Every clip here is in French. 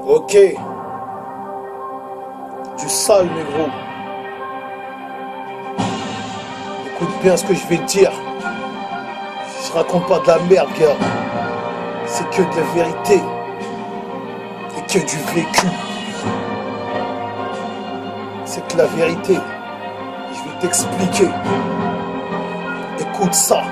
Ok. Du sale, négro. Écoute bien ce que je vais te dire. Je raconte pas de la merde, gars. C'est que de la vérité. Et que du vécu. C'est que la vérité. Je vais t'expliquer. Écoute ça.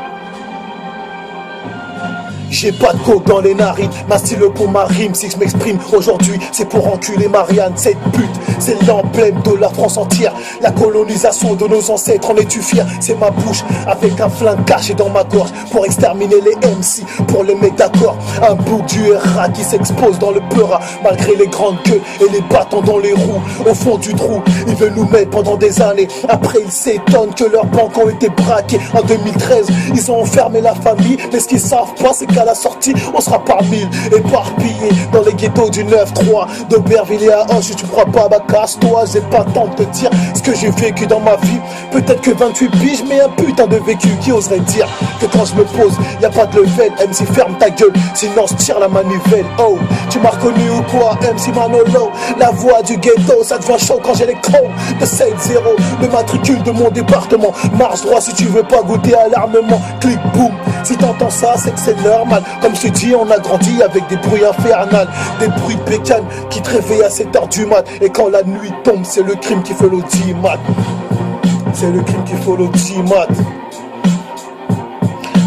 J'ai pas de coke dans les narines, ma style pour ma rime. Si je m'exprime aujourd'hui, c'est pour enculer Marianne. Cette pute, c'est l'emblème de la France entière. La colonisation de nos ancêtres, en es-tu fier? C'est ma bouche, avec un flingue caché dans ma gorge, pour exterminer les MC, pour les mettre d'accord. Un bouc du RA qui s'expose dans le peura, malgré les grandes queues et les bâtons dans les roues. Au fond du trou, ils veulent nous mettre pendant des années. Après, ils s'étonnent que leurs banques ont été braquées. En 2013, ils ont enfermé la famille, mais ce qu'ils savent pas, c'est qu'à la sortie, on sera par mille éparpillés dans les ghettos du 9-3 d'Aubervilliers à Hoche. Tu crois pas, bah casse-toi, j'ai pas le temps de te dire ce que j'ai vécu dans ma vie. Peut-être que 28 piges, mais un putain de vécu. Qui oserait dire que quand je me pose, y a pas de level? MC, ferme ta gueule, sinon je tire la manivelle. Oh, tu m'as reconnu ou quoi? MC Manolo, la voix du ghetto, ça devient chaud quand j'ai les chromes de 7-0. Le matricule de mon département, marche droit si tu veux pas goûter à l'armement. Clic, boum, si t'entends ça, c'est que c'est normal. Comme je te dis, on a grandi avec des bruits infernales, des bruits de bécane qui te réveillent à 7h du mat. Et quand la nuit tombe, c'est le crime qui fait l'audimat. C'est le crime qui fait l'audimat.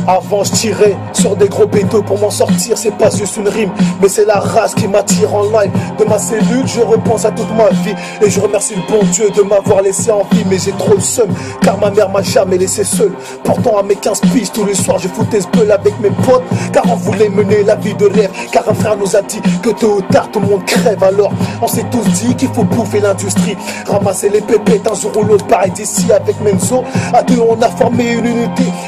Avant je tirais sur des gros bétos pour m'en sortir. C'est pas juste une rime, mais c'est la race qui m'attire en live. De ma cellule je repense à toute ma vie, et je remercie le bon Dieu de m'avoir laissé en vie. Mais j'ai trop le seum, car ma mère m'a jamais laissé seul. Pourtant à mes 15 piges tous les soirs je foutais ce beul avec mes potes, car on voulait mener la vie de rêve. Car un frère nous a dit que tôt ou tard tout le monde crève. Alors on s'est tous dit qu'il faut bouffer l'industrie, ramasser les pépettes un jour ou l'autre. Pareil d'ici avec Menzo, à deux on a formé une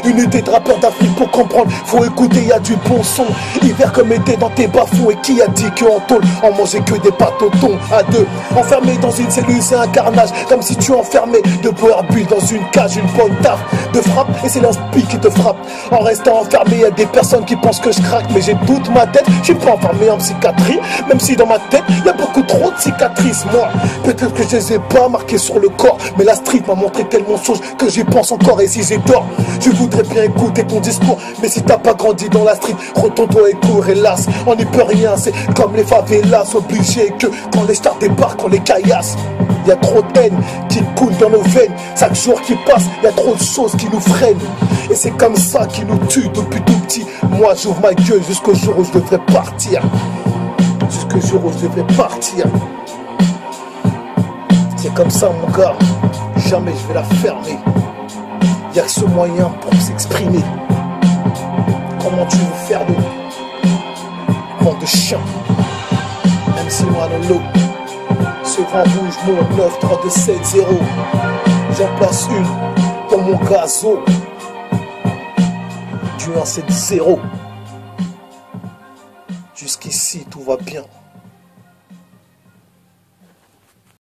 unité de rappeurs d'Afrique. Pour comprendre, faut écouter, y a du bon son. Hiver comme été dans tes bas-fonds. Et qui a dit qu'en tôle, on mangeait que des pâtes au thon? À deux, enfermé dans une cellule, c'est un carnage. Comme si tu enfermais de boire bulle dans une cage. Une bonne taf de frappe, et c'est l'inspi qui te frappe. En restant enfermé, y a des personnes qui pensent que je craque. Mais j'ai toute ma tête, je suis pas enfermé en psychiatrie. Même si dans ma tête, y a beaucoup trop de cicatrices. Moi, peut-être que je les ai pas marquées sur le corps, mais la street m'a montré tellement de choses que j'y pense encore. Et si j'ai tort, je voudrais bien écouter ton discours. Mais si t'as pas grandi dans la street, retourne-toi et cours, hélas. On n'y peut rien, c'est comme les favelas. Obligé que quand les stars débarquent, on les caillasse. Y a trop de haine qui coule dans nos veines. Chaque jour qui passe, y a trop de choses qui nous freinent. Et c'est comme ça qui nous tue depuis tout petit. Moi j'ouvre ma gueule jusqu'au jour où je devrais partir. Jusqu'au jour où je devrais partir. C'est comme ça mon gars. Jamais je vais la fermer. Y a que ce moyen pour s'exprimer. Comment tu veux faire de bande de chiens? MC Manolo, ce vent rouge, mon 9, 3, 2, 7, 0. J'en place une pour mon gazo. Du 1, 7, 0. Jusqu'ici, tout va bien.